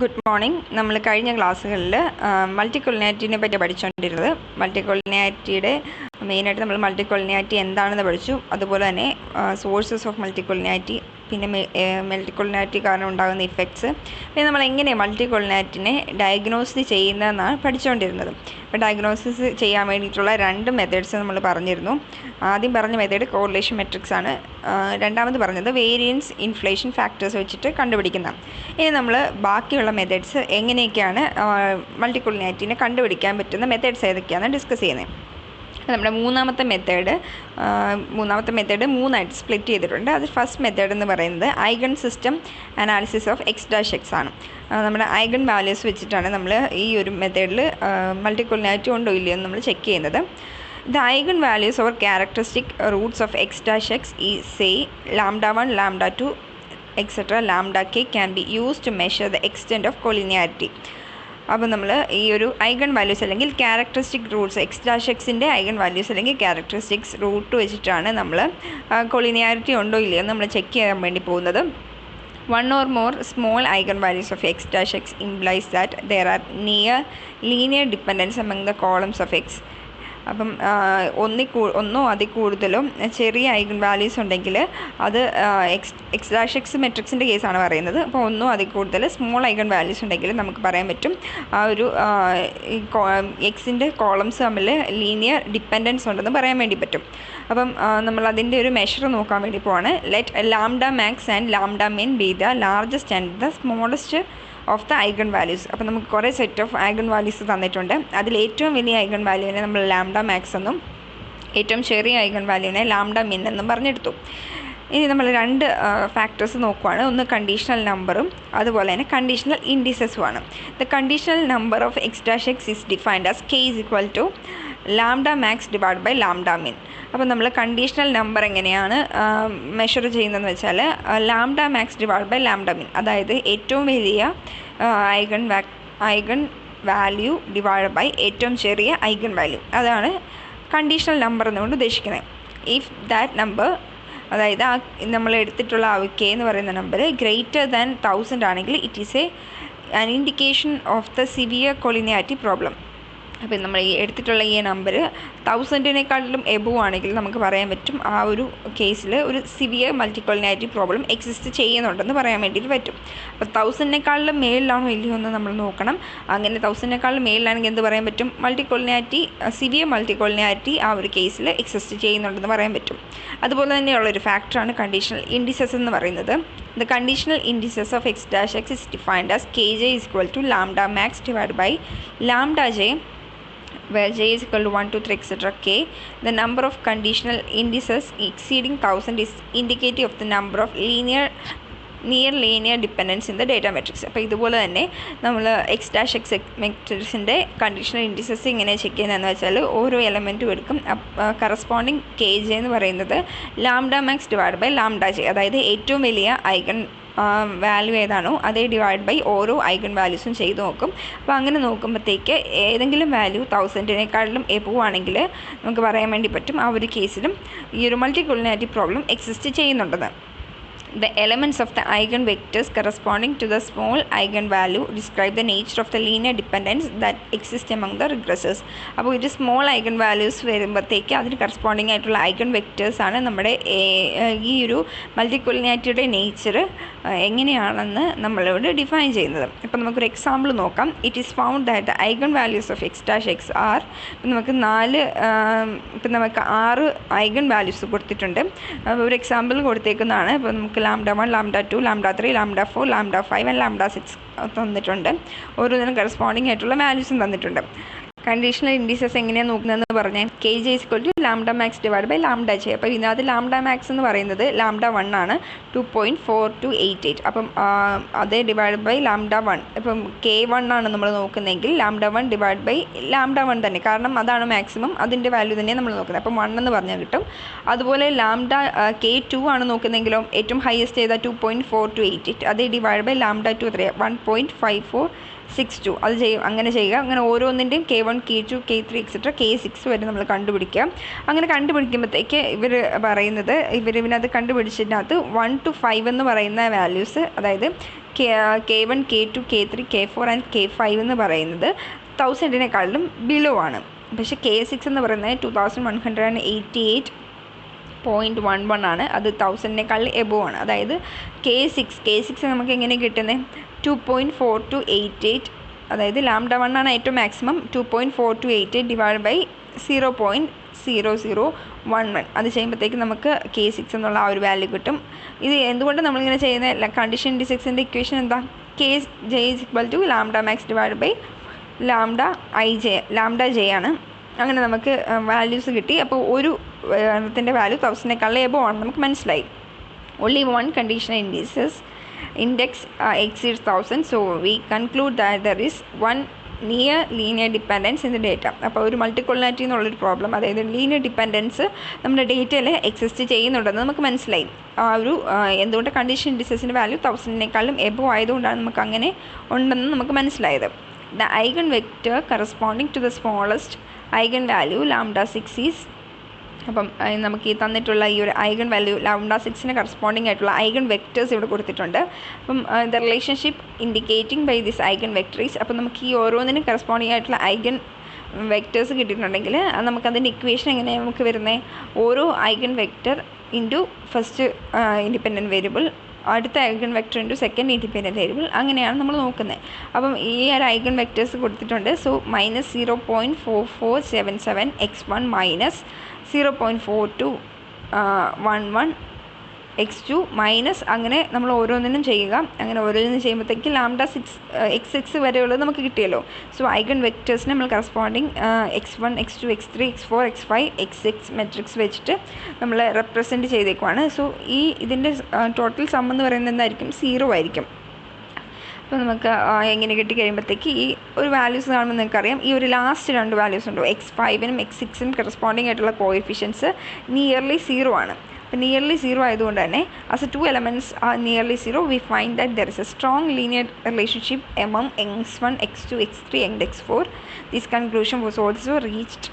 Good morning. നമ്മൾ കഴിഞ്ഞ ക്ലാസ്സുകളിൽ മൾട്ടിക്കൊളിനാരിറ്റിനെ പറ്റി പഠിച്ചുകൊണ്ടിരുന്നത്. മൾട്ടിക്കൊളിനാരിറ്റിയുടെ മെയിനായിട്ട് നമ്മൾ മൾട്ടിക്കൊളിനാരിറ്റി എന്താണെന്ന് പഠിച്ചു. അതുപോലെ തന്നെ സോഴ്സസ് ഓഫ് മൾട്ടിക്കൊളിനാരിറ്റി, പിന്നെ മൾട്ടിക്കൊളിനാരിറ്റി കാരണം ഉണ്ടാകുന്ന ഇഫക്ട്സ്, പിന്നെ നമ്മൾ എങ്ങനെ മൾട്ടിക്കൊളിനാരിറ്റിനെ ഡയഗ്നോസ് ചെയ്യുന്നതെന്നാണ് പഠിച്ചുകൊണ്ടിരുന്നത്. അപ്പോൾ ഡയഗ്നോസിസ് ചെയ്യാൻ വേണ്ടിയിട്ടുള്ള രണ്ട് മെത്തേഡ്സ് നമ്മൾ പറഞ്ഞിരുന്നു. ആദ്യം പറഞ്ഞ മെത്തേഡ് കോറിലേഷൻ മെട്രിക്സ് ആണ്. രണ്ടാമത് പറഞ്ഞത് വേരിയൻസ് ഇൻഫ്ലേഷൻ ഫാക്ടേഴ്സ് വെച്ചിട്ട് കണ്ടുപിടിക്കുന്ന. ഇനി നമ്മൾ ബാക്കിയുള്ള മെത്തേഡ്സ് എങ്ങനെയൊക്കെയാണ് മൾട്ടിക്കൊളിനാരിറ്റിനെ കണ്ടുപിടിക്കാൻ പറ്റുന്ന മെത്തേഡ്സ് ഏതൊക്കെയാണെന്ന് ഡിസ്കസ് ചെയ്യുന്നത്. നമ്മുടെ മൂന്നാമത്തെ മെത്തേഡ് മൂന്നായിട്ട് സ്പ്ലിറ്റ് ചെയ്തിട്ടുണ്ട്. അത് ഫസ്റ്റ് മെത്തേഡ് എന്ന് പറയുന്നത് eigen system analysis of x' ആണ്. നമ്മുടെ ഐഗൺ വാല്യൂസ് വെച്ചിട്ടാണ് നമ്മൾ ഈ ഒരു മെത്തേഡിൽ മൾട്ടിക്കൊളിനാരിറ്റി ഉണ്ടോ ഇല്ലയോ എന്ന് നമ്മൾ ചെക്ക് ചെയ്യുന്നത്. The eigenvalues or characteristic roots of x' is say λ1, λ2, etc. λ k can be used to measure the extent of collinearity. അപ്പോൾ നമ്മൾ ഈ ഒരു ഐഗൺ വാല്യൂസ് അല്ലെങ്കിൽ ക്യാരക്ടറിസ്റ്റിക് റൂട്ട്സ് x'-ൻ്റെ ഐഗൺ വാല്യൂസ് അല്ലെങ്കിൽ ക്യാരക്ടറിസ്റ്റിക്സ് റൂട്ട് വെച്ചിട്ടാണ് നമ്മൾ കൊളിനിയാരിറ്റി ഉണ്ടോ ഇല്ലയോ നമ്മൾ ചെക്ക് ചെയ്യാൻ വേണ്ടി പോകുന്നത്. One or more small eigenvalues of x' implies that there are near linear dependence among the columns of x. അപ്പം ഒന്നോ അതിൽ കൂടുതലും ചെറിയ ഐഗൺ വാല്യൂസ് ഉണ്ടെങ്കിൽ അത് x' മെട്രിക്സിൻ്റെ കേസാണ് പറയുന്നത്. അപ്പോൾ ഒന്നോ അതിൽ കൂടുതൽ സ്മോൾ ഐഗൺ വാല്യൂസ് ഉണ്ടെങ്കിൽ നമുക്ക് പറയാൻ പറ്റും ആ ഒരു എക്സിൻ്റെ കോളംസ് തമ്മിൽ ലീനിയർ ഡിപ്പെൻഡൻസ് ഉണ്ടെന്ന് പറയാൻ വേണ്ടി പറ്റും. അപ്പം നമ്മൾ അതിൻ്റെ ഒരു മെഷർ നോക്കാൻ വേണ്ടി പോവാണ്. Let λ max and λ min be the largest and the smallest of the eigen values. അപ്പോൾ നമുക്ക് കുറേ സെറ്റ് ഓഫ് ഐഗൺ വാല്യൂസ് തന്നിട്ടുണ്ട്. അതിൽ ഏറ്റവും വലിയ ഐഗൺ വാല്യൂവിനെ നമ്മൾ λ മാക്സ് എന്നും ഏറ്റവും ചെറിയ ഐഗൺ വാല്യൂവിനെ λ min എന്നും പറഞ്ഞെടുത്തു. ഇനി നമ്മൾ രണ്ട് ഫാക്ടേഴ്സ് നോക്കുവാണ്. ഒന്ന് കണ്ടീഷണൽ നമ്പറും അതുപോലെ തന്നെ കണ്ടീഷണൽ ഇൻഡിസസുമാണ്. The conditional number of x' is defined as k is equal to λ max divide by λ min. അപ്പോൾ നമ്മൾ കണ്ടീഷണൽ നമ്പർ എങ്ങനെയാണ് മെഷർ ചെയ്യുന്നതെന്ന് വെച്ചാൽ λ മാക്സ് ഡിവൈഡ് ബൈ λ min, അതായത് ഏറ്റവും വലിയ ഐഗൺ വാല്യൂ ഡിവൈഡ് ബൈ ഏറ്റവും ചെറിയ ഐഗൺ വാല്യൂ, അതാണ് കണ്ടീഷണൽ നമ്പർ എന്നുകൊണ്ട് ഉദ്ദേശിക്കുന്നത്. ഇഫ് ദാറ്റ് നമ്പർ, അതായത് നമ്മൾ എടുത്തിട്ടുള്ള k എന്ന് പറയുന്ന നമ്പർ ഗ്രേറ്റർ ദാൻ 1000 ആണെങ്കിൽ it is an indication of the severe collinearity problem. അപ്പം നമ്മൾ ഈ എടുത്തിട്ടുള്ള ഈ നമ്പർ 1000-നേക്കാളിലും എബോവ് ആണെങ്കിൽ നമുക്ക് പറയാൻ പറ്റും ആ ഒരു കേസിൽ ഒരു സിവിയർ മൾട്ടിക്കൊളിനാരിറ്റി പ്രോബ്ലം എക്സിസ്റ്റ് ചെയ്യുന്നുണ്ടെന്ന് പറയാൻ വേണ്ടിയിട്ട് പറ്റും. അപ്പോൾ 1000-നേക്കാളിലും മേളിലാണോ ഇല്ലയോ എന്ന് നമ്മൾ നോക്കണം. അങ്ങനെ 1000-നേക്കാളിലും മേളിലാണെങ്കിൽ എന്ത് പറയാൻ പറ്റും? മൾട്ടിക്കൊളിനാരിറ്റി, സിവിയർ മൾട്ടിക്കൊളിനാരിറ്റി ആ ഒരു കേസിൽ എക്സിസ്റ്റ് ചെയ്യുന്നുണ്ടെന്ന് പറയാൻ പറ്റും. അതുപോലെ തന്നെയുള്ളൊരു ഫാക്ടറാണ് കണ്ടീഷണൽ ഇൻഡിസസ് എന്ന് പറയുന്നത്. The conditional indices of x' is defined as kj is equal to λ max divided by λ j, where j is equal to 1, 2, 3, etc. k. The number of conditional indices exceeding 1000 is indicative of the number of near linear dependence in the data matrix. അപ്പോൾ ഇതുപോലെ തന്നെ നമ്മൾ x' മെട്രിക്സിൻ്റെ conditional indices ഇങ്ങനെ check ചെയ്യുന്നതെന്ന് വെച്ചാൽ ഓരോ എലമെൻറ്റും എടുക്കും. Corresponding K J എന്ന് പറയുന്നത് λ മാക്സ് ഡിവൈഡ് ബൈ λ j, അതായത് ഏറ്റവും വലിയ ഐഗൺ വാല്യൂ ഏതാണോ അതേ ഡിവൈഡ് ബൈ ഓരോ ഐഗൺ വാല്യൂസും ചെയ്ത് നോക്കും. അപ്പോൾ അങ്ങനെ നോക്കുമ്പോഴത്തേക്ക് ഏതെങ്കിലും വാല്യൂ 1000-നേക്കാളിലും എബോവ് ആണെങ്കിൽ നമുക്ക് പറയാൻ വേണ്ടി പറ്റും ആ ഒരു കേസിലും ഈ ഒരു മൾട്ടിക്കൊളിനാരിറ്റി പ്രോബ്ലം എക്സിസ്റ്റ് ചെയ്യുന്നുണ്ടെന്ന്. The elements of the eigenvectors corresponding to the small eigenvalue describe the nature of the linear dependence that exists among the regressors. അപ്പോൾ ഒരു സ്മോൾ ഐഗൺ വാല്യൂസ് വരുമ്പോഴത്തേക്ക് അതിന് കറസ്പോണ്ടിങ് ആയിട്ടുള്ള ഐഗൺ വെക്റ്റേഴ്സ് ആണ് നമ്മുടെ ഈ ഒരു മൾട്ടിക്കൊളിനാരിറ്റിയുടെ നേച്ചർ എങ്ങനെയാണെന്ന് നമ്മളോട് ഡിഫൈൻ ചെയ്യുന്നത്. ഇപ്പോൾ നമുക്കൊരു എക്സാമ്പിൾ നോക്കാം. It is found that eigen values of x' are, ഇപ്പം നമുക്ക് 6 ഐഗൺ വാല്യൂസ് കൊടുത്തിട്ടുണ്ട്. ഒരു എക്സാമ്പിൾ കൊടുത്തേക്കുന്നതാണ്. ഇപ്പോൾ നമുക്ക് λ1, λ2, λ3, λ4, λ5 ആൻഡ് λ6 തന്നിട്ടുണ്ട്. ഓരോന്നിനും കറസ്പോണ്ടിങ് ആയിട്ടുള്ള വാല്യൂസും തന്നിട്ടുണ്ട്. കണ്ടീഷണൽ ഇൻഡിസസ് എങ്ങനെയാണ് നോക്കുന്നതെന്ന് പറഞ്ഞാൽ K J is equal to λ max divide by λ j. അപ്പോൾ ഇതിനകത്ത് λ മാക്സ് എന്ന് പറയുന്നത് λ1 ആണ്, 2.4288. അപ്പം അതേ ഡിവൈഡ് ബൈ λ1. ഇപ്പം k1 ആണ് നമ്മൾ നോക്കുന്നതെങ്കിൽ λ1 ഡിവൈഡ് ബൈ λ1 തന്നെ, കാരണം അതാണ് മാക്സിമം, അതിൻ്റെ വാല്യൂ തന്നെയാണ് നമ്മൾ നോക്കുന്നത്. അപ്പം 1 എന്ന് പറഞ്ഞാൽ കിട്ടും. അതുപോലെ k2 ആണ് നോക്കുന്നതെങ്കിലോ ഏറ്റവും ഹയസ്റ്റ് ചെയ്താൽ 2.4288, അതേ ഡിവൈഡ് ബൈ λ2 എത്രയാണ് 1.5462. അത് അങ്ങനെ ചെയ്യുക. അങ്ങനെ ഓരോന്നിൻ്റെയും k1, k2, k3 etcetera k6 വരെ നമ്മൾ കണ്ടുപിടിക്കുക. അങ്ങനെ കണ്ടുപിടിക്കുമ്പോഴത്തേക്ക് ഇവർ പറയുന്നത് ഇതിനകത്ത് കണ്ടുപിടിച്ചതിനകത്ത് 1 to 5 എന്ന് പറയുന്ന വാല്യൂസ്, അതായത് K1, K2, K3, K4 and K5 എന്ന് പറയുന്നത് 1000-നെക്കാളും ബിലോ ആണ്. പക്ഷേ K6 എന്ന് പറയുന്നത് 2188.11 ആണ്. അത് 1000-നെക്കാളും എബോവ് ആണ്. അതായത് K6 നമുക്ക് എങ്ങനെ കിട്ടുന്നത് 2.4288, അതായത് λ1 ആണ് ഏറ്റവും മാക്സിമം. 2.4288 ഡിവൈഡ് ബൈ 0.0011 അത് ചെയ്യുമ്പോഴത്തേക്ക് നമുക്ക് K6 എന്നുള്ള ആ ഒരു വാല്യൂ കിട്ടും. ഇത് എന്തുകൊണ്ട് നമ്മളിങ്ങനെ ചെയ്യുന്ന കണ്ടീഷൻ 96ൻ്റെ ഇക്വേഷൻ എന്താ? Kj is equal to λ max divide by λj ആണ്. അങ്ങനെ നമുക്ക് വാല്യൂസ് കിട്ടി. അപ്പോൾ ഒരു എണ്ണത്തിൻ്റെ വാല്യൂ 1000-നെക്കാളും എബോവ് ആണ് നമുക്ക് മനസ്സിലായി. Only one condition index exceeds 1000, so we conclude that there is one near linear dependence in the data. അപ്പോൾ ഒരു മൾട്ടിക്കോളിനാരിറ്റി എന്നുള്ളൊരു പ്രോബ്ലം, അതായത് ലീനിയർ ഡിപ്പെൻഡൻസ് നമ്മുടെ ഡേറ്റയിൽ എക്സിസ്റ്റ് ചെയ്യുന്നുണ്ടെന്ന് നമുക്ക് മനസ്സിലായി. ആ ഒരു എന്തുകൊണ്ട് കണ്ടീഷൻ ഇൻഡിസസിൻ്റെ വാല്യൂ 1000-നെക്കാളും എബോവ് ആയതുകൊണ്ടാണ് നമുക്ക് അങ്ങനെ ഉണ്ടെന്ന് നമുക്ക് മനസ്സിലായത്. The eigenvector corresponding to the smallest eigenvalue λ6 is, അപ്പം നമുക്ക് ഈ തന്നിട്ടുള്ള ഈ ഒരു ഐഗൺ വാല്യൂ λ6-ന് കറസ്പോണ്ടിങ് ആയിട്ടുള്ള ഐഗൺ വെക്റ്റേഴ്സ് ഇവിടെ കൊടുത്തിട്ടുണ്ട്. അപ്പം the relationship indicating by this eigen vectors. അപ്പം നമുക്ക് ഈ ഓരോന്നിനും കറസ്പോണ്ടിങ് ആയിട്ടുള്ള ഐഗൺ വെക്റ്റേഴ്സ് കിട്ടിയിട്ടുണ്ടെങ്കിൽ നമുക്കതിൻ്റെ ഇക്വേഷൻ എങ്ങനെയാണ് നമുക്ക് വരുന്നത്? ഓരോ eigen vector into first independent variable, അടുത്ത eigen vector into second independent variable, അങ്ങനെയാണ് നമ്മൾ നോക്കുന്നത്. അപ്പം ഈ ഒരു ഐഗൺ വെക്റ്റേഴ്സ് കൊടുത്തിട്ടുണ്ട്. So -0.4477 x1 minus 0.4211 x2 minus, അങ്ങനെ നമ്മൾ ഓരോന്നിനും ചെയ്യുക. അങ്ങനെ ഓരോന്നിനും ചെയ്യുമ്പോഴത്തേക്ക് λ6 x6 വരെയുള്ളത് നമുക്ക് കിട്ടിയല്ലോ. സോ ഐഗൺ വെക്റ്റേഴ്സിനെ നമ്മൾ corresponding x1, x2, x3, x4, x5, x6 matrix വെച്ചിട്ട് നമ്മൾ റെപ്രസെൻറ്റ് ചെയ്തേക്കുവാണ്. സോ ഇതിൻ്റെ ടോട്ടൽ സം എന്ന് പറയുന്നത് എന്തായിരിക്കും? 0 ആയിരിക്കും. അപ്പോൾ നമുക്ക് എങ്ങനെ കിട്ടിക്കഴിയുമ്പോഴത്തേക്ക് ഈ ഒരു വാല്യൂസ് കാണുമ്പോൾ നിങ്ങൾക്കറിയാം, ഈ ഒരു ലാസ്റ്റ് രണ്ട് വാല്യൂസ് ഉണ്ടോ, x5-നും x6-നും കറസ്പോണ്ടിങ് ആയിട്ടുള്ള കോഎഫിഷ്യൻസ് നിയർലി 0 ആണ്. അപ്പോൾ നിയർലി 0 ആയതുകൊണ്ട് തന്നെ as two elements are nearly 0, we find that there is a strong linear relationship among x1, x2, x3 and x4. This conclusion was also reached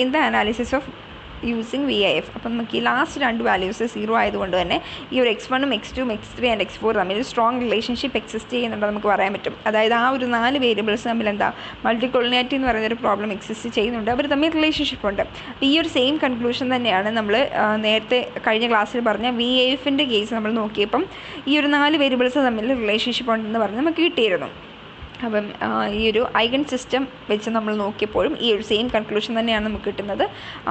in the analysis of using VIF. അപ്പം നമുക്ക് ഈ last രണ്ട് values 0 ആയതുകൊണ്ട് തന്നെ ഈ ഒരു x1-ഉം x2-ഉം x3 and x4 തമ്മിൽ strong relationship exist ചെയ്യുന്നുണ്ടെന്ന് നമുക്ക് പറയാൻ പറ്റും. അതായത് ആ ഒരു 4 വേരിയബിൾസ് തമ്മിൽ എന്താ മൾട്ടിക്കോളിനാരിറ്റി എന്ന് പറയുന്നൊരു പ്രോബ്ലം എക്സിസ്റ്റ് ചെയ്യുന്നുണ്ട്, അവർ തമ്മിൽ റിലേഷൻഷിപ്പ് ഉണ്ട്. ഈ ഒരു സെയിം കൺക്ലൂഷൻ തന്നെയാണ് നമ്മൾ നേരത്തെ കഴിഞ്ഞ ക്ലാസ്സിൽ പറഞ്ഞ VIF-ൻ്റെ കേസ് നമ്മൾ നോക്കിയപ്പം ഈ ഒരു 4 വേരിയബിൾസ് തമ്മിൽ റിലേഷൻഷിപ്പ് ഉണ്ടെന്ന് പറഞ്ഞ് നമുക്ക് കിട്ടിയിരുന്നു. അപ്പം ഈ ഒരു ഐഗൺ സിസ്റ്റം വെച്ച് നമ്മൾ നോക്കിയപ്പോഴും ഈ ഒരു സെയിം കൺക്ലൂഷൻ തന്നെയാണ് നമുക്ക് കിട്ടുന്നത്.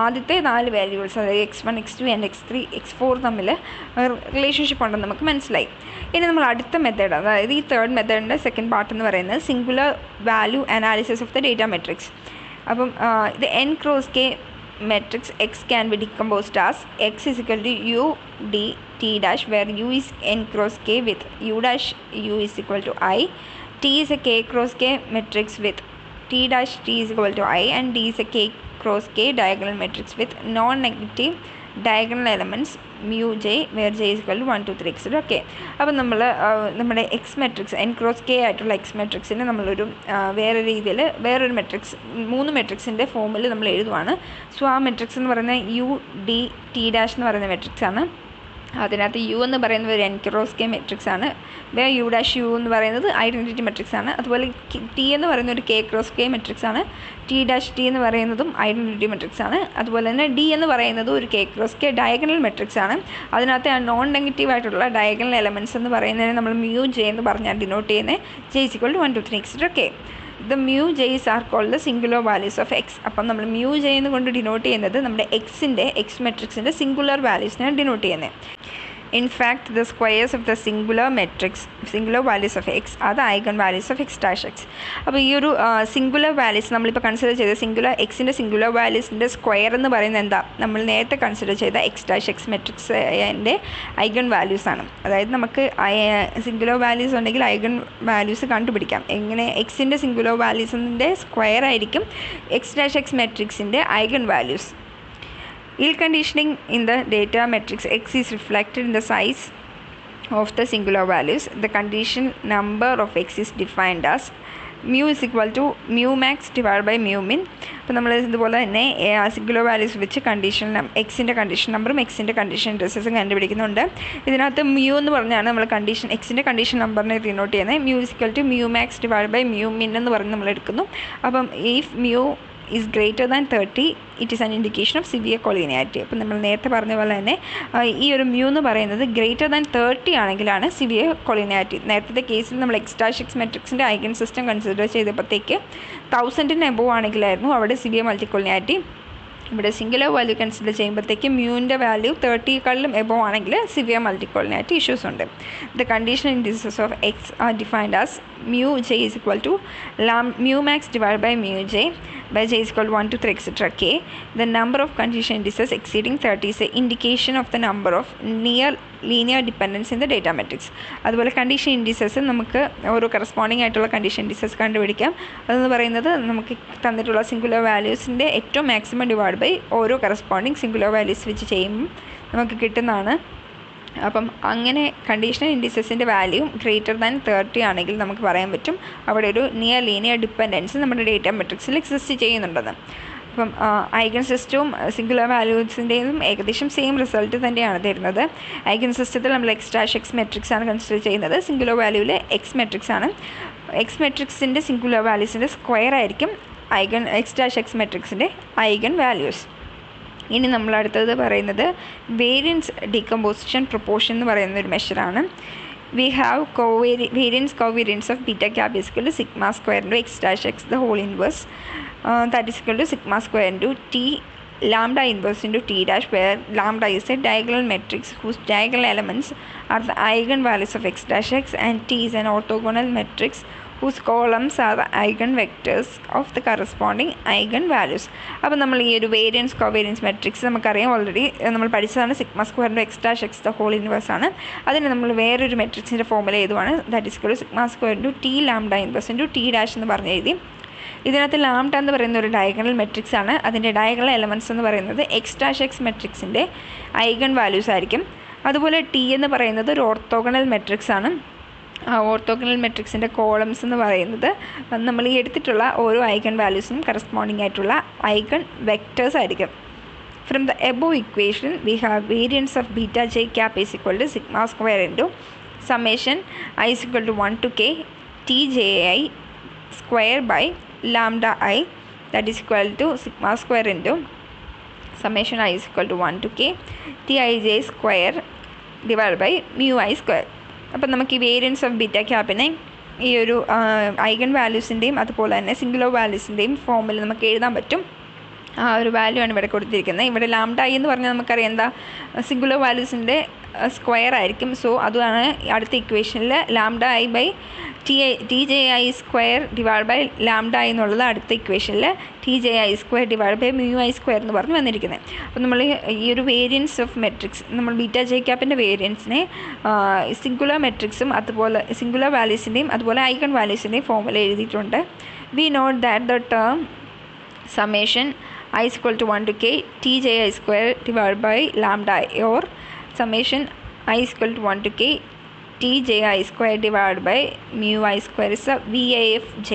ആദ്യത്തെ 4 വാല്യൂസ്, അതായത് x1, x2 and x3, x4 തമ്മിൽ റിലേഷൻഷിപ്പ് ഉണ്ടെന്ന് നമുക്ക് മനസ്സിലായി. ഇനി നമ്മൾ അടുത്ത മെത്തേഡ്, അതായത് ഈ തേർഡ് മെത്തേഡിൻ്റെ സെക്കൻഡ് പാർട്ട് എന്ന് പറയുന്നത് singular value analysis of the data matrix. അപ്പം ഇത് n cross k matrix x can be decomposed as x is equal to u d t dash, where u is n cross k with u dash u is equal to I. T is a k cross k matrix with t dash t is equal to I, and D is a k cross k diagonal matrix with non-negative diagonal elements mu j, where j is equal to 1, 2, 3, etc. Okay, അപ്പം നമ്മൾ നമ്മുടെ X matrix n cross k ആയിട്ടുള്ള X മെട്രിക്സിനെ നമ്മളൊരു വേറെ രീതിയിൽ വേറൊരു matrix 3 മെട്രിക്സിൻ്റെ ഫോമിൽ നമ്മൾ എഴുതുവാണ്. സോ ആ മെട്രിക്സ് എന്ന് പറയുന്നത് u d t dash എന്ന് പറയുന്ന മെട്രിക്സ് ആണ്. അതിനകത്ത് u എന്ന് പറയുന്നത് ഒരു n ക്രോസ് k മെട്രിക്സ് ആണ്. വേറെ u dash u എന്ന് പറയുന്നത് ഐഡൻറ്റിറ്റി മെട്രിക്സ് ആണ്. അതുപോലെ t എന്ന് പറയുന്ന ഒരു k ക്രോസ് k മെട്രിക്സ് ആണ്. t dash t എന്ന് പറയുന്നതും ഐഡൻറ്റിറ്റി മെട്രിക്സ് ആണ്. അതുപോലെ തന്നെ d എന്ന് പറയുന്നത് ഒരു k cross k diagonal matrix ആണ്. അതിനകത്ത് നോൺ നെഗറ്റീവ് ആയിട്ടുള്ള ഡയഗണൽ എലമെൻറ്റ്സ് എന്ന് പറയുന്നതിന് നമ്മൾ mu j എന്ന് പറഞ്ഞാൽ ഡിനോട്ട് ചെയ്യുന്നത് j is equal to 1, 2, 3, etc. Okay, the mu j's are called the singular values of x. അപ്പം നമ്മൾ mu j എന്ന് കൊണ്ട് ഡിനോട്ട് ചെയ്യുന്നത് നമ്മുടെ എക്സിൻ്റെ എക്സ് മെട്രിക്സിൻ്റെ സിംഗുലർ വാല്യൂസിനാണ് ഡിനോട്ട് ചെയ്യുന്നത്. In fact, the squares of the singular values of x are the eigenvalues of x dash x. അപ്പോൾ ഈ ഒരു സിംഗുലർ വാല്യൂസ് നമ്മളിപ്പോൾ കൺസിഡർ ചെയ്ത എക്സിൻ്റെ സിംഗുലർ വാല്യൂസിൻ്റെ സ്ക്വയർ എന്ന് പറയുന്നത് എന്താ, നമ്മൾ നേരത്തെ കൺസിഡർ ചെയ്ത x dash x മെട്രിക്സിൻ്റെ ഐഗൺ വാല്യൂസ് ആണ്. അതായത് നമുക്ക് സിംഗുലർ വാല്യൂസ് ഉണ്ടെങ്കിൽ ഐഗൺ വാല്യൂസ് കണ്ടുപിടിക്കാം. എങ്ങനെ? എക്സിൻ്റെ സിംഗുലർ വാല്യൂസിൻ്റെ സ്ക്വയർ ആയിരിക്കും x dash x മെട്രിക്സിൻ്റെ eigen values. Ill conditioning in the data matrix x is reflected in the size of the singular values. The condition number of x is defined as mu is equal to mu max divided by mu min. അപ്പോൾ നമ്മൾ ഇതുപോലെ തന്നെ singular values വെച്ച് എക്സിൻ്റെ condition നമ്പറും എക്സിൻ്റെ condition ഇൻഡിസസും കണ്ടുപിടിക്കുന്നുണ്ട്. ഇതിനകത്ത് mu എന്ന് പറഞ്ഞാണ് നമ്മൾ എക്സിൻ്റെ കണ്ടീഷൻ നമ്പറിനെ റിനോട്ട് ചെയ്യുന്നത്. Mu is equal to mu max divided by mu min എന്ന് പറഞ്ഞ് നമ്മൾ എടുക്കുന്നു. അപ്പം if mu is greater than 30 it is an indication of severe collinearity. അപ്പോൾ നമ്മൾ നേരത്തെ പറഞ്ഞ പോലെ തന്നെ ഈ ഒരു മ്യൂ എന്ന് പറയുന്നത് ഗ്രേറ്റർ ദാൻ 30 ആണെങ്കിലാണ് സിവിയർ കൊളിനിയാരിറ്റി. നേരത്തെ കേസിൽ നമ്മൾ എക്സ് മെട്രിക്സിൻ്റെ ഐഗൺ സിസ്റ്റം കൺസിഡർ ചെയ്തപ്പോഴത്തേക്ക് 1000-ന് എബോവ് ആണെങ്കിലായിരുന്നു അവിടെ സിവിയർ മൾട്ടിക്കൊളിനിയാരിറ്റി. ഇവിടെ സിംഗുലർ വാല്യൂ കൺസിഡർ ചെയ്യുമ്പോഴത്തേക്ക് മ്യൂവിൻ്റെ വാല്യൂ 30ക്കാളിലും എബോവ് ആണെങ്കിൽ സിവിയർ മൾട്ടിക്കൊളിനിയാരിറ്റി ഇഷ്യൂസ് ഉണ്ട്. The condition indices of X are defined as mu j is equal to mu max divided by mu j by j is equal to 1 to 3 etc. k. The number of condition indices exceeding 30 is an indication of the number of near linear dependence in the data matrix. അതുപോലെ condition indices നമുക്ക് ഓരോ corresponding ആയിട്ടുള്ള condition indices കണ്ടുപിടിക്കാം. അതെന്ന് പറയുന്നത് നമുക്ക് തന്നിട്ടുള്ള singular വാല്യൂസിൻ്റെ ഏറ്റവും മാക്സിമം ഡിവൈഡ് ബൈ ഓരോ കറസ്പോണ്ടിങ് സിംഗുലർ വാല്യൂസ് വെച്ച് ചെയ്യുമ്പോൾ നമുക്ക് കിട്ടുന്നതാണ്. അപ്പം അങ്ങനെ കണ്ടീഷണൽ ഇൻഡിസസിൻ്റെ വാല്യൂ ഗ്രേറ്റർ ദാൻ 30 ആണെങ്കിൽ നമുക്ക് പറയാൻ പറ്റും അവിടെ ഒരു നിയർ ലീനിയർ ഡിപ്പെൻഡൻസ് നമ്മുടെ ഡേറ്റ മെട്രിക്സിൽ എക്സിസ്റ്റ് ചെയ്യുന്നുണ്ടെന്ന്. അപ്പം ഐഗൺ സിസ്റ്റവും സിംഗുലർ വാല്യൂസിൻ്റെയും ഏകദേശം സെയിം റിസൾട്ട് തന്നെയാണ് തരുന്നത്. ഐഗൺ സിസ്റ്റത്തിൽ നമ്മൾ എക്സ് മെട്രിക്സ് ആണ് കൺസിഡർ ചെയ്യുന്നത്. സിംഗുലർ വാല്യൂവിൽ എക്സ് മെട്രിക്സ് ആണ്. എക്സ് മെട്രിക്സിൻ്റെ സിംഗുലർ വാല്യൂസിൻ്റെ സ്ക്വയർ ആയിരിക്കും എക്സ് മെട്രിക്സിൻ്റെ ഐഗൺ വാല്യൂസ്. ഇനി നമ്മൾ അടുത്തത് പറയുന്നത് വേരിയൻസ് ഡീകമ്പോസിഷൻ പ്രൊപ്പോർഷൻ എന്ന് പറയുന്ന ഒരു മെഷറാണ്. We have variance covariance of beta cap is equal to sigma square into X dash X the whole inverse that is equal to sigma square into T lambda inverse into t dash, where lambda is a diagonal matrix whose diagonal elements are the eigenvalues of x dash x, and t is an orthogonal matrix whose columns are the eigenvectors of the corresponding eigenvalues. അപ്പോൾ നമ്മൾ ഈ ഒരു variance covariance matrix നമുക്കറിയാം, already നമ്മൾ പഠിച്ചതാണ്. Sigma സ്ക്വയറിൻ്റെ X dash X the whole inverse ആണ്. അതിന് നമ്മൾ വേറൊരു മെട്രിക്സിൻ്റെ ഫോർമുല ഏതുമാണ്, that is equal to sigma square into T lambda inverse into T dash എന്ന് പറഞ്ഞ് എഴുതി. ഇതിനകത്ത് ലാംഡ എന്ന് പറയുന്ന ഒരു ഡയഗണൽ മെട്രിക്സ് ആണ്. അതിൻ്റെ ഡയഗണൽ എലമെൻറ്റ്സ് എന്ന് പറയുന്നത് എക്സ് ഡാഷ് എക്സ് മെട്രിക്സിൻ്റെ ഐഗൺ വാല്യൂസ് ആയിരിക്കും. അതുപോലെ ടി എന്ന് പറയുന്നത് ഒരു ഓർത്തോഗണൽ മെട്രിക്സ് ആണ്. ആ ഓർത്തോഗണൽ മെട്രിക്സിൻ്റെ കോളംസ് എന്ന് പറയുന്നത് നമ്മൾ ഈ എടുത്തിട്ടുള്ള ഓരോ ഐഗൺ വാല്യൂസിനും കറസ്പോണ്ടിങ് ആയിട്ടുള്ള ഐഗൺ വെക്റ്റേഴ്സ് ആയിരിക്കും. From the above equation we have variance of beta J cap is equal to sigma square into summation I is equal to 1 to k T J I square by lambda I, that is equal to sigma square into summation I is equal to 1 to k Tij square divided by mu I square. അപ്പം നമുക്ക് ഈ variance of beta ക്യാപ്പിനെ ഈ ഒരു eigen വാല്യൂസിൻ്റെയും അതുപോലെ തന്നെ singular വാല്യൂസിൻ്റെയും ഫോമിൽ നമുക്ക് എഴുതാൻ പറ്റും. ആ ഒരു വാല്യൂ ആണ് ഇവിടെ കൊടുത്തിരിക്കുന്നത്. ഇവിടെ ലാംഡ ഐ എന്ന് പറഞ്ഞാൽ നമുക്കറിയാം എന്താ, സിംഗുലർ വാല്യൂസിൻ്റെ സ്ക്വയർ ആയിരിക്കും. സോ അതുമാണ് അടുത്ത ഇക്വേഷനിൽ lambda I by T J I square divide by lambda I എന്നുള്ളത് അടുത്ത ഇക്വേഷനിൽ T J I square divide by mu I square എന്ന് പറഞ്ഞ് വന്നിരിക്കുന്നത്. അപ്പോൾ നമ്മൾ ഈ ഒരു വേരിയൻസ് ഓഫ് മെട്രിക്സ്, നമ്മൾ ബീറ്റ ജെ ക്യാപ്പിൻ്റെ വേരിയൻസിനെ സിംഗുലർ മെട്രിക്സും അതുപോലെ സിംഗുലർ വാല്യൂസിൻ്റെയും അതുപോലെ ഐഗൺ വാല്യൂസിൻ്റെയും ഫോമുല എഴുതിയിട്ടുണ്ട്. We note that the term summation I is equal to 1 to k Tji square divided by lambda I, or summation I is equal to 1 to k Tji square divided by mu I square is a VAFJ.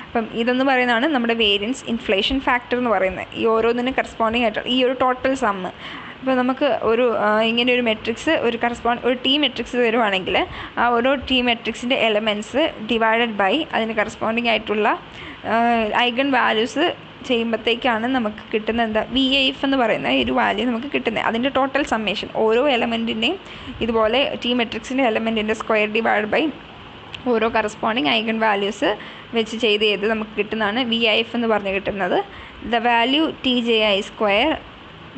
അപ്പം ഇതെന്ന് പറയുന്നതാണ് നമ്മുടെ variance inflation factor എന്ന് പറയുന്നത്. ഈ ഓരോന്നിനും corresponding ആയിട്ട് ഈ ഒരു ടോട്ടൽ സമ്മ്. അപ്പോൾ നമുക്ക് ഒരു ഇങ്ങനെ ഒരു മെട്രിക്സ് ഒരു ടി മെട്രിക്സ് തരുവാണെങ്കിൽ ആ ഓരോ ടി മെട്രിക്സിൻ്റെ എലമെൻറ്റ്സ് ഡിവൈഡഡ് ബൈ അതിന് കറസ്പോണ്ടിങ് ആയിട്ടുള്ള ഐഗൺ വാല്യൂസ് ചെയ്യുമ്പോഴത്തേക്കാണ് നമുക്ക് കിട്ടുന്ന എന്താ VAF എന്ന് പറയുന്ന ഒരു വാല്യൂ നമുക്ക് കിട്ടുന്നത്. അതിൻ്റെ ടോട്ടൽ സമ്മേഷൻ ഓരോ എലമെൻറ്റിൻ്റെയും ഇതുപോലെ ടി മെട്രിക്സിൻ്റെ എലമെൻറ്റിൻ്റെ സ്ക്വയർ ഡിവൈഡ് ബൈ ഓരോ കറസ്പോണ്ടിങ് ഐഗൺ വാല്യൂസ് വെച്ച് ചെയ്ത് നമുക്ക് കിട്ടുന്നതാണ് VAF എന്ന് പറഞ്ഞ് കിട്ടുന്നത്. The value TJI square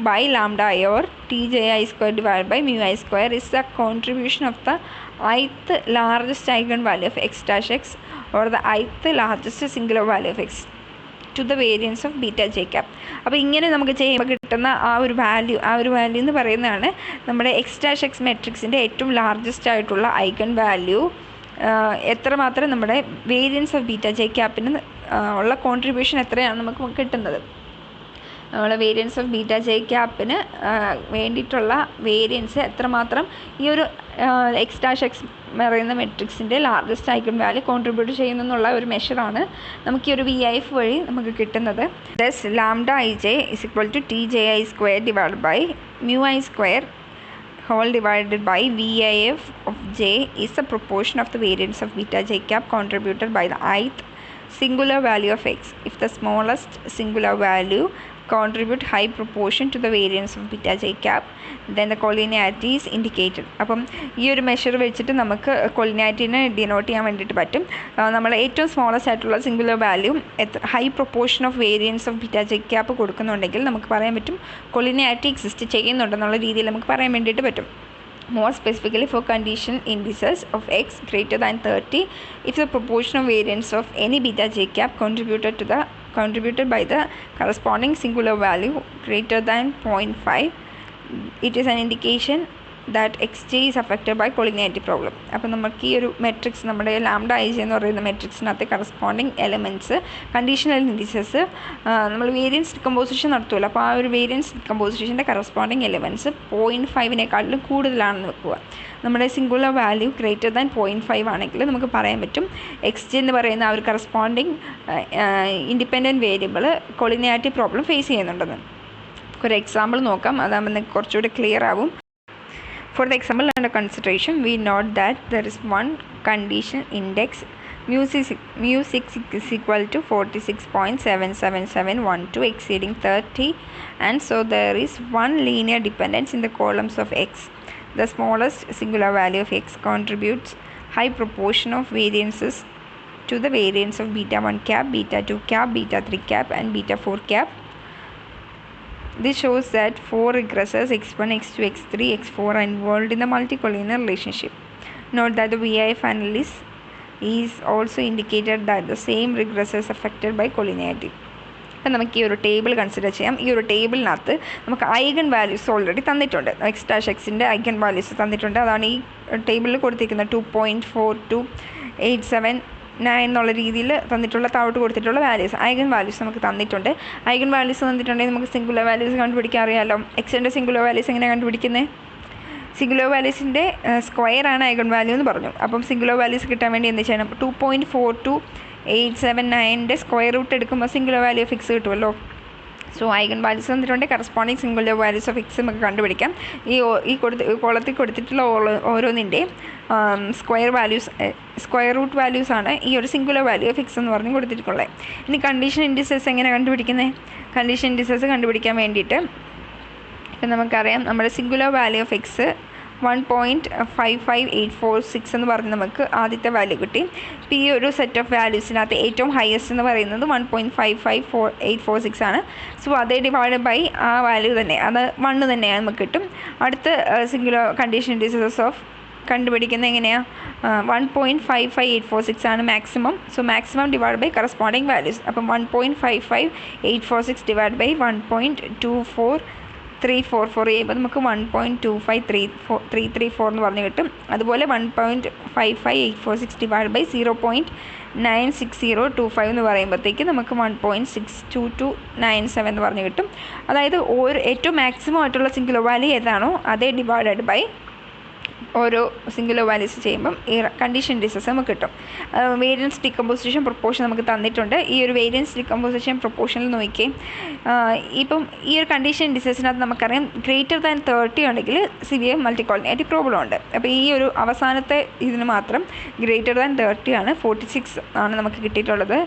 by lambda I or TJI square divided by mu I square is the contribution of the ith largest eigenvalue of x dash x or the ith largest singular value of x to the variance of beta j cap. അപ്പോൾ ഇങ്ങനെ നമുക്ക് ചെയ്യുമ്പോൾ കിട്ടുന്ന ആ ഒരു value എന്ന് പറയുന്നതാണ് നമ്മുടെ എക്സ് ഡാഷ് എക്സ് മെട്രിക്സിൻ്റെ ഏറ്റവും ലാർജസ്റ്റ് ആയിട്ടുള്ള ഐഗൺ വാല്യൂ. എത്രമാത്രം നമ്മുടെ വേരിയൻസ് ഓഫ് ബീറ്റ ജെ ക്യാപ്പിന് ഉള്ള കോൺട്രിബ്യൂഷൻ എത്രയാണ് നമുക്ക് കിട്ടുന്നത്. നമ്മൾ വേരിയൻസ് ഓഫ് ബീറ്റ ജെ ക്യാപ്പിന് വേണ്ടിയിട്ടുള്ള വേരിയൻസ് എത്രമാത്രം ഈ ഒരു എക്സ് ഡാഷ് എക്സ് പറയുന്ന മെട്രിക്സിൻ്റെ ലാർജസ്റ്റ് ഐഗൺ വാല്യൂ കോൺട്രിബ്യൂട്ട് ചെയ്യുന്നു എന്നുള്ള ഒരു മെഷറാണ് നമുക്ക് ഈ ഒരു വി ഐ എഫ് വഴി നമുക്ക് കിട്ടുന്നത്. Thus lambda I J is equal to T J I square divide by mu I square whole divided by VIF of j is the proportion of the variance of beta j cap contributed by the ith singular value of x. If the smallest singular value contribute high proportion to the variance of beta j cap, then the collinearity is indicated. അപ്പം ഈ ഒരു measure വെച്ചിട്ട് നമുക്ക് കൊളിനിയാരിറ്റിനെ denote ചെയ്യാൻ വേണ്ടിയിട്ട് പറ്റും. നമ്മൾ ഏറ്റവും സ്മോളസ്റ്റ് ആയിട്ടുള്ള singular value high proportion of variance of beta J cap കൊടുക്കുന്നുണ്ടെങ്കിൽ നമുക്ക് പറയാൻ പറ്റും കൊളിനിയാരിറ്റി എക്സിസ്റ്റ് ചെയ്യുന്നുണ്ടെന്നുള്ള രീതിയിൽ നമുക്ക് പറയാൻ വേണ്ടിയിട്ട് പറ്റും. More specifically, for condition indices of x greater than 30, if the proportion of variance of any beta j cap contributed by the corresponding singular value greater than 0.5, it is an indication that xj is affected by collinearity problem. അപ്പോൾ നമുക്ക് ഈ ഒരു matrix നമ്മുടെ lambda I J എന്ന് പറയുന്ന മെട്രിക്സിനകത്ത് corresponding elements conditional indices നമ്മൾ variance decomposition നടത്തുമല്ലോ. അപ്പോൾ ആ ഒരു വേരിയൻസ് ഡിക്കമ്പോസിഷൻ്റെ കറസ്പോണ്ടിങ് എലമെൻറ്റ്സ് 0.5 കൂടുതലാണെന്ന് വെക്കുക. നമ്മുടെ സിംഗുലർ വാല്യൂ ഗ്രേറ്റർ ദാൻ 0.5 ആണെങ്കിൽ നമുക്ക് പറയാൻ പറ്റും എക്സ് ജെ എന്ന് പറയുന്ന ആ ഒരു corresponding independent variable collinearity problem face ചെയ്യുന്നുണ്ടെന്ന്. ഒരു എക്സാമ്പിൾ നോക്കാം, അതാകുമ്പോൾ നിങ്ങൾക്ക് കുറച്ചുകൂടി ക്ലിയർ ആവും. For the example under consideration, we note that there is one condition index mu6 is equal to 46.77712 exceeding 30, and so there is one linear dependence in the columns of x. The smallest singular value of x contributes high proportion of variances to the variance of beta 1 cap, beta 2 cap, beta 3 cap and beta 4 cap. This shows that 4 regressors x1, x2, x3, x4 are involved in the multicollinear relationship. Note that the VIF analysis is also indicated that the same regressors affected by collinearity. അപ്പം നമുക്ക് ഈ ഒരു table consider ചെയ്യാം. ഈ ഒരു ടേബിളിനകത്ത് നമുക്ക് eigen values already തന്നിട്ടുണ്ട്. X dash എക്സിൻ്റെ ഐഗൺ വാല്യൂസ് തന്നിട്ടുണ്ട്. അതാണ് ഈ ടേബിളിൽ കൊടുത്തിരിക്കുന്നത് 2.4287 എന്നുള്ള രീതിയിൽ തന്നിട്ടുള്ള താഴോട്ട് കൊടുത്തിട്ടുള്ള വാല്യൂസ് ഐഗൺ വാല്യൂസ് നമുക്ക് തന്നിട്ടുണ്ട്. ഐഗൺ വാല്യൂസ് തന്നിട്ടുണ്ടെങ്കിൽ നമുക്ക് സിംഗുലർ വാല്യൂസ് കണ്ടുപിടിക്കാൻ അറിയാമല്ലോ. എക്സിൻ്റെ സിംഗുലർ വാല്യൂസ് എങ്ങനെയാണ് കണ്ടുപിടിക്കുന്നത്? സിംഗുലർ വാല്യൂസിൻ്റെ സ്ക്വയറാണ് ഐഗൺ വാല്യൂ എന്ന് പറഞ്ഞു. അപ്പം സിംഗുലർ വാല്യൂസ് കിട്ടാൻ വേണ്ടി എന്ത് ചെയ്യണം? 2.42879 സ്ക്വയർ റൂട്ട് എടുക്കുമ്പോൾ സിംഗുലർ വാല്യൂ ഓഫ് എക്സ് കിട്ടുമല്ലോ. സോ ഐഗൺ വാല്യൂസ് തന്നിട്ടുണ്ടെങ്കിൽ corresponding singular values of X നമുക്ക് കണ്ടുപിടിക്കാം. ഈ കോളത്തിൽ കൊടുത്തിട്ടുള്ള ഓരോന്നിൻ്റെ സ്ക്വയർ റൂട്ട് വാല്യൂസ് ആണ് ഈ ഒരു സിംഗുലർ വാല്യൂ ഓഫ് എക്സ് എന്ന് പറഞ്ഞ് കൊടുത്തിട്ടുള്ളത്. ഇനി കണ്ടീഷൻ ഇൻഡിസസ് എങ്ങനെ കണ്ടുപിടിക്കുന്നത്? കണ്ടീഷൻ ഇൻഡിസസ് കണ്ടുപിടിക്കാൻ വേണ്ടിയിട്ട് ഇപ്പം നമുക്കറിയാം നമ്മുടെ സിംഗുലർ വാല്യൂ ഓഫ് എക്സ് 1.55846 എന്ന് പറഞ്ഞ് നമുക്ക് ആദ്യത്തെ വാല്യൂ കിട്ടി. ഇപ്പോൾ ഈ ഒരു സെറ്റ് ഓഫ് വാല്യൂസിനകത്ത് ഏറ്റവും ഹയസ്റ്റ് എന്ന് പറയുന്നത് 1.55846 ആണ്. സോ അതേ ഡിവൈഡ് ബൈ ആ വാല്യൂ തന്നെ, അത് 1 തന്നെയാണ് നമുക്ക് കിട്ടും. അടുത്ത സിംഗുലർ കണ്ടീഷൻ ഇൻഡിസസ് ഓഫ് കണ്ടുപിടിക്കുന്നത് എങ്ങനെയാണ്? 1.55846 ആണ് maximum. So maximum divide by corresponding values. അപ്പം 1.55846 ഡിവൈഡ് ബൈ 1.24344 ചെയ്യുമ്പോൾ നമുക്ക് 1.25334 എന്ന് പറഞ്ഞ് കിട്ടും. അതുപോലെ 1.55846 ഡിവൈഡ് ബൈ 0.96025 എന്ന് പറയുമ്പോഴത്തേക്ക് നമുക്ക് 1.62297 എന്ന് പറഞ്ഞ് കിട്ടും. അതായത് ഏറ്റവും മാക്സിമം ആയിട്ടുള്ള സിംഗുലർ വാല്യൂ ഏതാണോ അതേ ഡിവൈഡഡ് ബൈ ഓരോ സിംഗുലർ വാല്യൂസ് ചെയ്യുമ്പം ഈ കണ്ടീഷൻ ഇൻഡിസസ് നമുക്ക് കിട്ടും. വേരിയൻസ് ഡിക്കമ്പോസിഷൻ പ്രൊപ്പോർഷൻ നമുക്ക് തന്നിട്ടുണ്ട്. ഈ ഒരു വേരിയൻസ് ഡിക്കമ്പോസിഷൻ പ്രൊപ്പോർഷനിൽ നോക്കിയേ, ഇപ്പം ഈ ഒരു കണ്ടീഷൻ ഇൻഡിസസിനകത്ത് നമുക്കറിയാം ഗ്രേറ്റർ ദാൻ 30 ഉണ്ടെങ്കിൽ സിവിയർ മൾട്ടിക്കോളിനിയാരിറ്റി പ്രോബ്ലം ഉണ്ട്. അപ്പോൾ ഈ ഒരു അവസാനത്തെ ഇതിന് മാത്രം ഗ്രേറ്റർ ദാൻ 30 ആണ്. 46 ആണ് നമുക്ക് കിട്ടിയിട്ടുള്ളത്.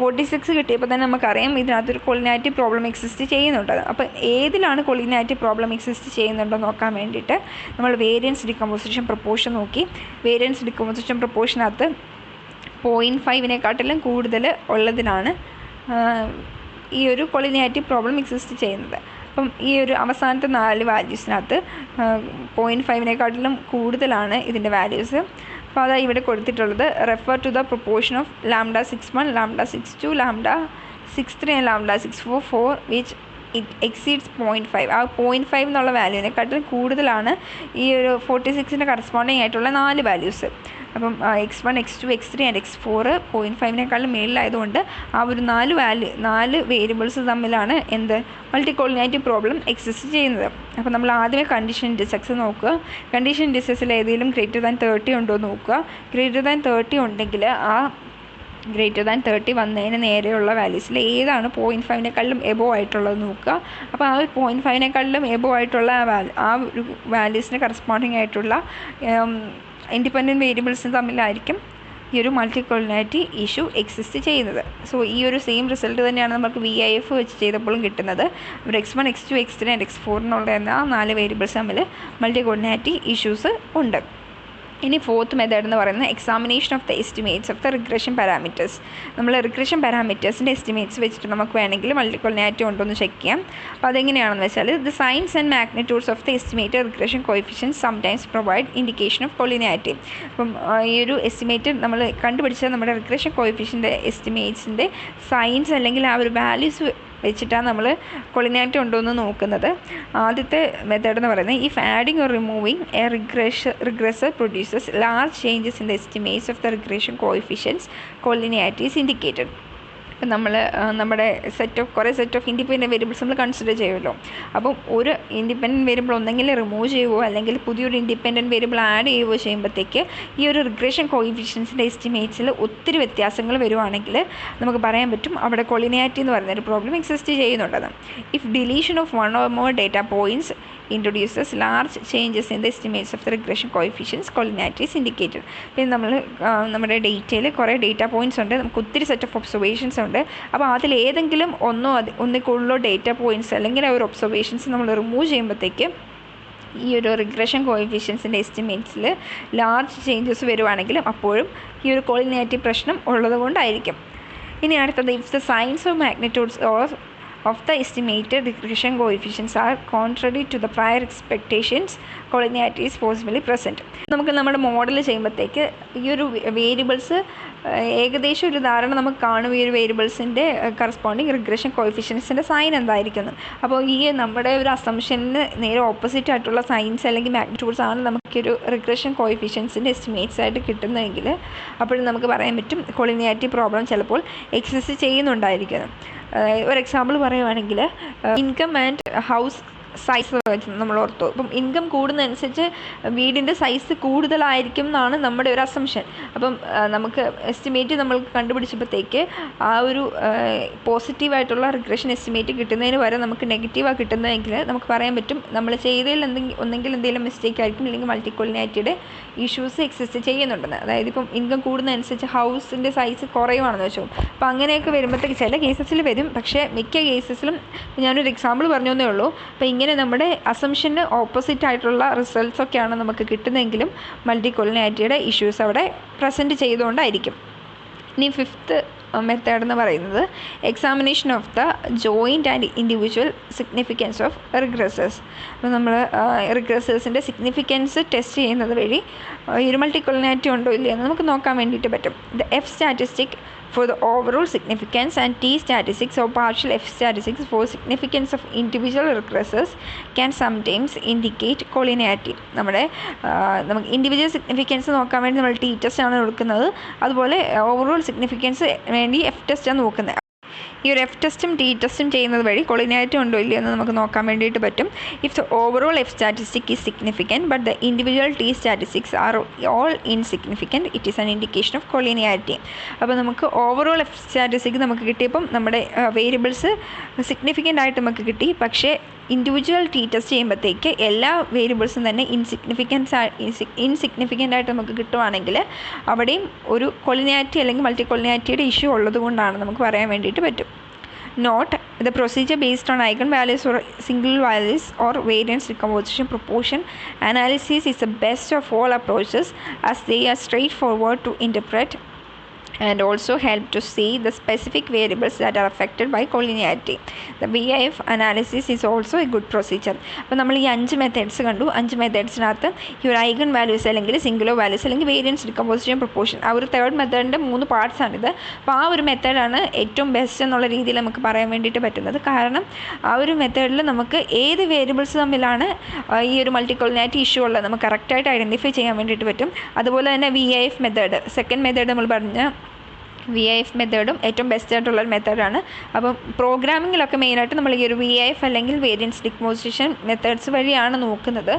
46 കിട്ടിയപ്പോൾ തന്നെ നമുക്കറിയാം ഇതിനകത്തൊരു കൊളിനിയാരിറ്റി പ്രോബ്ലം എക്സിസ്റ്റ് ചെയ്യുന്നുണ്ട്. അപ്പോൾ ഏതിലാണ് കൊളിനിയാരിറ്റി പ്രോബ്ലം എക്സിസ്റ്റ് ചെയ്യുന്നുണ്ടോ നോക്കാൻ വേണ്ടിയിട്ട് നമ്മൾ വേരിയൻസ് ഡിക്കമ്പോസിഷൻ പ്രൊപ്പോർഷൻ നോക്കി. വേരിയൻസ് ഡിക്കമ്പോസിഷൻ പ്രൊപ്പോർഷനകത്ത് 0.5 കൂടുതൽ ഉള്ളതിനാണ് ഈ ഒരു കൊളിനിയാരിറ്റി പ്രോബ്ലം എക്സിസ്റ്റ് ചെയ്യുന്നത്. അപ്പം ഈ ഒരു അവസാനത്തെ 4 വാല്യൂസിനകത്ത് 0.5 കൂടുതലാണ് ഇതിൻ്റെ വാല്യൂസ്. അപ്പോൾ അതാണ് ഇവിടെ കൊടുത്തിട്ടുള്ളത്. Refer to the proportion of λ61, λ62, λ63 and λ64 for which it exceeds 0.5. ആ 0.5 എന്നുള്ള വാല്യൂവിനെക്കാട്ടിലും കൂടുതലാണ് ഈ ഒരു 46ൻ്റെ കറസ്പോണ്ടിങ് ആയിട്ടുള്ള 4 വാല്യൂസ്. അപ്പം x1 x2 x3 and x4 0.5നേക്കാളും മേളിലായതുകൊണ്ട് ആ ഒരു 4 വേരിയബിൾസ് തമ്മിലാണ് എന്ത് മൾട്ടിക്കോളിനാരിറ്റി പ്രോബ്ലം എക്സിസ്റ്റ് ചെയ്യുന്നത്. അപ്പോൾ നമ്മൾ ആദ്യമേ കണ്ടീഷൻ ഇൻഡിസെക്സ് നോക്കുക. കണ്ടീഷൻ ഇൻഡിസെക്സിൽ ഏതെങ്കിലും ഗ്രേറ്റർ ദാൻ 30 ഉണ്ടോ എന്ന് നോക്കുക. ഗ്രേറ്റർ ദാൻ 30 ഉണ്ടെങ്കിൽ ആ ഗ്രേറ്റർ ദാൻ 30 വന്നതിന് നേരെയുള്ള വാല്യൂസിൽ ഏതാണ് 0.5നേക്കാളും എബോ ആയിട്ടുള്ളത് നോക്കുക. അപ്പോൾ ആ ഒരു 0.5നേക്കാളും എബോ ആയിട്ടുള്ള ആ ഒരു വാല്യൂസിന് കറസ്പോണ്ടിങ് ആയിട്ടുള്ള ഇൻഡിപെൻഡൻറ്റ് വേരിയബിൾസ് തമ്മിലായിരിക്കും ഈ ഒരു മൾട്ടിക്കോളിനാരിറ്റി ഇഷ്യൂ എക്സിസ്റ്റ് ചെയ്യുന്നത്. സോ ഈ ഒരു സെയിം റിസൾട്ട് തന്നെയാണ് നമുക്ക് VIF വെച്ച് ചെയ്തപ്പോഴും കിട്ടുന്നത്. ഒരു x1 x2 x3 and x4 എന്നുള്ള ആ 4 വേരിയബിൾസ് തമ്മിൽ മൾട്ടിക്കോളിനാരിറ്റി ഇഷ്യൂസ് ഉണ്ട്. ഇനി ഫോർത്ത് മെത്തേഡ് എന്ന് പറയുന്നത് examination of the estimates of the regression parameters. നമ്മൾ റിഗ്രഷൻ പാരാമീറ്റേഴ്സിൻ്റെ എസ്റ്റിമേറ്റ്സ് വെച്ചിട്ട് നമുക്ക് വേണമെങ്കിൽ മൾട്ടിക്കോളിനാരിറ്റി ഉണ്ടോ എന്ന് ചെക്ക് ചെയ്യാം. അപ്പോൾ അതെങ്ങനെയാണെന്ന് വെച്ചാൽ the signs and magnitudes of the estimated regression coefficients sometimes provide indication of collinearity. അപ്പം ഈ ഒരു എസ്റ്റിമേറ്റ് നമ്മൾ കണ്ടുപിടിച്ച നമ്മുടെ റിഗ്രഷൻ കോഎഫിഷ്യൻ്റെ എസ്റ്റിമേറ്റ്സിൻ്റെ സൈൻസ് അല്ലെങ്കിൽ ആ ഒരു വാല്യൂസ് വെച്ചിട്ടാണ് നമ്മൾ കോളിനാരിറ്റി ഉണ്ടോ എന്ന് നോക്കുന്നത്. ആദ്യത്തെ മെത്തേഡ് എന്ന് പറയുന്നത് if adding or removing a regressor produces large changes in the estimates of the regression coefficients collinearity is indicated. ഇപ്പം നമ്മൾ നമ്മുടെ കുറേ സെറ്റ് ഓഫ് ഇൻഡിപെൻഡൻറ്റ് വേരിയബിൾസ് നമ്മൾ കൺസിഡർ ചെയ്യുമല്ലോ. അപ്പം ഒരു ഇൻഡിപെൻഡൻറ്റ് വേരിയബിൾ ഒന്നെങ്കിൽ റിമൂവ് ചെയ്യുകയോ അല്ലെങ്കിൽ പുതിയൊരു ഇൻഡിപെൻഡൻറ്റ് വേരിയബിൾ ആഡ് ചെയ്യുകയോ ചെയ്യുമ്പോഴത്തേക്ക് ഈ ഒരു റിഗ്രഷൻ കോഎഫിഷ്യൻസിൻ്റെ എസ്റ്റിമേറ്റ്സിൽ ഒത്തിരി വ്യത്യാസങ്ങൾ വരുവാണെങ്കിൽ നമുക്ക് പറയാൻ പറ്റും അവിടെ കോളിനാരിറ്റി എന്ന് പറയുന്ന ഒരു പ്രോബ്ലം എക്സിസ്റ്റ് ചെയ്യുന്നുണ്ടെന്ന്. If deletion of one or more data points introduces large changes in the estimates of the regression coefficients, collinearity is indicated. പിന്നെ നമ്മൾ നമ്മുടെ ഡേറ്റയിൽ കുറേ ഡേറ്റ പോയിൻറ്റ്സ് ഉണ്ട്, നമുക്ക് ഒത്തിരി സെറ്റ് ഓഫ് ഒബ്സർവേഷൻസ് ഉണ്ട്. അപ്പോൾ അതിൽ ഏതെങ്കിലും ഒന്നിൽ കൂടുതലോ ഡേറ്റ പോയിൻറ്റ്സ് അല്ലെങ്കിൽ ആ ഒരു ഒബ്സർവേഷൻസ് നമ്മൾ റിമൂവ് ചെയ്യുമ്പോഴത്തേക്ക് ഈ ഒരു റിഗ്രഷൻ കോഎഫിഷ്യൻസിൻ്റെ എസ്റ്റിമേറ്റ്സിൽ ലാർജ് ചേഞ്ചസ് വരുവാണെങ്കിൽ അപ്പോഴും ഈ ഒരു കോളിനാരിറ്റി പ്രശ്നം ഉള്ളത് കൊണ്ടായിരിക്കും. ഇനി അടുത്തത് if the signs of magnitudes of the estimated regression coefficients are contrary to the prior expectations, collinearity is possibly present. നമുക്ക് നമ്മുടെ മോഡൽ ചെയ്യുമ്പോഴത്തേക്ക് ഈ ഒരു വേരിയബിൾസ് ഏകദേശം ഒരു ധാരണ നമുക്ക് കാണും ഈ ഒരു വേരിയബിൾസിൻ്റെ കറസ്പോണ്ടിങ് റിഗ്രഷൻ കോഎഫിഷ്യൻസിൻ്റെ സൈൻ എന്തായിരിക്കുന്നു. അപ്പോൾ ഈ നമ്മുടെ ഒരു അസംഷന് നേരെ ഓപ്പോസിറ്റ് ആയിട്ടുള്ള സൈൻസ് അല്ലെങ്കിൽ മാഗ്നിറ്റ്യൂഡ്സ് ആണ് നമുക്കൊരു റിഗ്രഷൻ കോഎഫിഷ്യൻസിൻ്റെ എസ്റ്റിമേറ്റ്സ് ആയിട്ട് കിട്ടുന്നതെങ്കിൽ അപ്പോഴും നമുക്ക് പറയാൻ പറ്റും കോളിനാരിറ്റി പ്രോബ്ലം ചിലപ്പോൾ എക്സിസ്റ്റ് ചെയ്യുന്നുണ്ടായിരിക്കുന്നു. ഒരു എക്സാമ്പിൾ പറയുവാണെങ്കിൽ ഇൻകം ആൻഡ് ഹൗസ് സൈസ് നമ്മൾ ഓർത്തു. അപ്പം ഇൻകം കൂടുന്നതനുസരിച്ച് വീടിൻ്റെ സൈസ് കൂടുതലായിരിക്കും എന്നാണ് നമ്മുടെ ഒരു അസംഷൻ. അപ്പം നമുക്ക് എസ്റ്റിമേറ്റ് നമ്മൾ കണ്ടുപിടിച്ചപ്പോഴത്തേക്ക് ആ ഒരു പോസിറ്റീവായിട്ടുള്ള റിഗ്രഷൻ എസ്റ്റിമേറ്റ് കിട്ടുന്നതിന് വരെ നമുക്ക് നെഗറ്റീവാണ് കിട്ടുന്നതെങ്കിൽ നമുക്ക് പറയാൻ പറ്റും നമ്മൾ ചെയ്തതിൽ ഒന്നെങ്കിൽ എന്തെങ്കിലും മിസ്റ്റേക്ക് ആയിരിക്കും അല്ലെങ്കിൽ മൾട്ടിക്കോളിനാരിറ്റിയുടെ ഇഷ്യൂസ് എക്സിസ്റ്റ് ചെയ്യുന്നുണ്ടെന്ന്. അതായത് ഇപ്പം ഇൻകം കൂടുന്നതനുസരിച്ച് ഹൗസിൻ്റെ സൈസ് കുറയുവാണെന്ന് വെച്ചോ. അപ്പോൾ അങ്ങനെയൊക്കെ വരുമ്പോഴത്തേക്ക് ചില കേസസിൽ വരും, പക്ഷേ മിക്ക കേസസിലും ഞാനൊരു എക്സാമ്പിൾ പറഞ്ഞതേ ഉള്ളൂ. അപ്പോൾ ഇങ്ങനെ നമ്മുടെ അസംഷന് ഓപ്പോസിറ്റ് ആയിട്ടുള്ള റിസൾട്ട്സൊക്കെയാണ് നമുക്ക് കിട്ടുന്നതെങ്കിലും മൾട്ടിക്കോളിനാരിറ്റിയുടെ ഇഷ്യൂസ് അവിടെ പ്രസൻറ്റ് ചെയ്തുകൊണ്ടായിരിക്കും. ഇനി ഫിഫ്ത്ത് മെത്തേഡ് എന്ന് പറയുന്നത് examination of the joint and individual significance of regressors. അപ്പോൾ നമ്മൾ റിഗ്രസേഴ്സിൻ്റെ സിഗ്നിഫിക്കൻസ് ടെസ്റ്റ് ചെയ്യുന്നത് വഴി ഈ മൾട്ടിക്കോളിനാരിറ്റി ഉണ്ടോ ഇല്ലയോ എന്ന് നമുക്ക് നോക്കാൻ വേണ്ടിയിട്ട് പറ്റും. The F statistic for the overall significance and T statistics or partial F statistics for significance of individual regressors can sometimes indicate collinearity. നമുക്ക് ഇൻഡിവിജ്വൽ സിഗ്നിഫിക്കൻസ് നോക്കാൻ വേണ്ടി നമ്മൾ T ടെസ്റ്റ് ആണ് കൊടുക്കുന്നത്, അതുപോലെ ഓവറോൾ സിഗ്നിഫിക്കൻസ് വേണ്ടി F ടെസ്റ്റ് ആണ് നോക്കുന്നത്. ഈ ഒരു F ടെസ്റ്റും T ടെസ്റ്റും ചെയ്യുന്നത് വഴി കോളിനാരിറ്റി ഉണ്ടോ ഇല്ലയോ എന്ന് നമുക്ക് നോക്കാൻ വേണ്ടിയിട്ട് പറ്റും. If the overall F statistic is significant but the individual T statistics are all insignificant, it is an indication of collinearity. അപ്പോൾ നമുക്ക് ഓവറോൾ F സ്റ്റാറ്റിസ്റ്റിക് നമുക്ക് കിട്ടിയപ്പം നമ്മുടെ വേരിയബിൾസ് സിഗ്നിഫിക്കൻ്റ് ആയിട്ട് നമുക്ക് കിട്ടി, പക്ഷേ ഇൻഡിവിജ്വൽ T ടെസ്റ്റ് ചെയ്യുമ്പോഴത്തേക്ക് എല്ലാ വേരിയബിൾസും തന്നെ ഇൻസിഗ്നിഫിക്കൻ്റ് ആയിട്ട് നമുക്ക് കിട്ടുവാണെങ്കിൽ അവിടെയും ഒരു കോളിനാരിറ്റി അല്ലെങ്കിൽ മൾട്ടിക്കോളിനാരിറ്റിയുടെ ഇഷ്യൂ ഉള്ളത് കൊണ്ടാണ് നമുക്ക് പറയാൻ വേണ്ടിയിട്ട് പറ്റും. Note, the procedure based on eigenvalues or single values or variance decomposition proportion analysis is the best of all approaches as they are straightforward to interpret and also help to see the specific variables that are affected by collinearity. The VIF analysis is also a good procedure. അപ്പോൾ നമ്മൾ ഈ 5 methods കണ്ടു. 5 മെത്തേഡ്സിനകത്ത് ഈ ഒരു eigen values അല്ലെങ്കിൽ singular values അല്ലെങ്കിൽ variance decomposition proportion ആ ഒരു തേർഡ് മെത്തേഡിൻ്റെ 3 പാർട്സാണിത്. അപ്പോൾ ആ ഒരു മെത്തേഡാണ് ഏറ്റവും ബെസ്റ്റ് എന്നുള്ള രീതിയിൽ നമുക്ക് പറയാൻ വേണ്ടിയിട്ട് പറ്റുന്നത്. കാരണം ആ ഒരു മെത്തേഡിൽ നമുക്ക് ഏത് വേരിയബിൾസ് തമ്മിലാണ് ഈ ഒരു മൾട്ടിക്കോളിനാരിറ്റി ഇഷ്യൂ ഉള്ളത് നമുക്ക് കറക്റ്റായിട്ട് ഐഡൻറ്റിഫൈ ചെയ്യാൻ വേണ്ടിയിട്ട് പറ്റും. അതുപോലെ തന്നെ VIF മെത്തേഡ്, സെക്കൻഡ് മെത്തേഡ് നമ്മൾ പറഞ്ഞ VIF മെത്തേഡും ഏറ്റവും ബെസ്റ്റ് ആയിട്ടുള്ളൊരു മെത്തേഡാണ്. അപ്പം പ്രോഗ്രാമിങ്ങിലൊക്കെ മെയിനായിട്ട് നമ്മൾ ഈ ഒരു VIF അല്ലെങ്കിൽ വേരിയൻസ് ഡികമ്പോസിഷൻ മെത്തേഡ്സ് വഴിയാണ് നോക്കുന്നത്.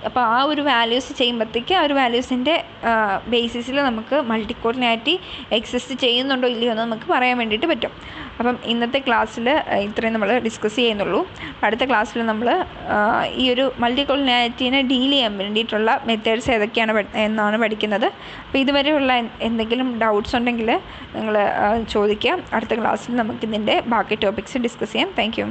അപ്പോൾ ആ ഒരു വാല്യൂസ് ചെയ്യുമ്പോഴത്തേക്ക് ആ ഒരു വാല്യൂസിൻ്റെ ബേസിസിൽ നമുക്ക് മൾട്ടിക്കോളിനാരിറ്റി എക്സിസ്റ്റ് ചെയ്യുന്നുണ്ടോ ഇല്ലയോ എന്ന് നമുക്ക് പറയാൻ വേണ്ടിയിട്ട് പറ്റും. അപ്പം ഇന്നത്തെ ക്ലാസ്സിൽ ഇത്രയും നമ്മൾ ഡിസ്കസ് ചെയ്യുന്നുള്ളൂ. അടുത്ത ക്ലാസ്സിൽ നമ്മൾ ഈ ഒരു മൾട്ടിക്കോളിനാരിറ്റീനെ ഡീൽ ചെയ്യാൻ വേണ്ടിയിട്ടുള്ള മെത്തേഡ്സ് ഏതൊക്കെയാണ് എന്നാണ് പഠിക്കുന്നത്. അപ്പോൾ ഇതുവരെയുള്ള എന്തെങ്കിലും ഡൗട്ട്സ് ഉണ്ടെങ്കിൽ നിങ്ങൾ ചോദിക്കുക. അടുത്ത ക്ലാസ്സിൽ നമുക്കിതിൻ്റെ ബാക്കി ടോപ്പിക്സ് ഡിസ്കസ് ചെയ്യാം. Thank you.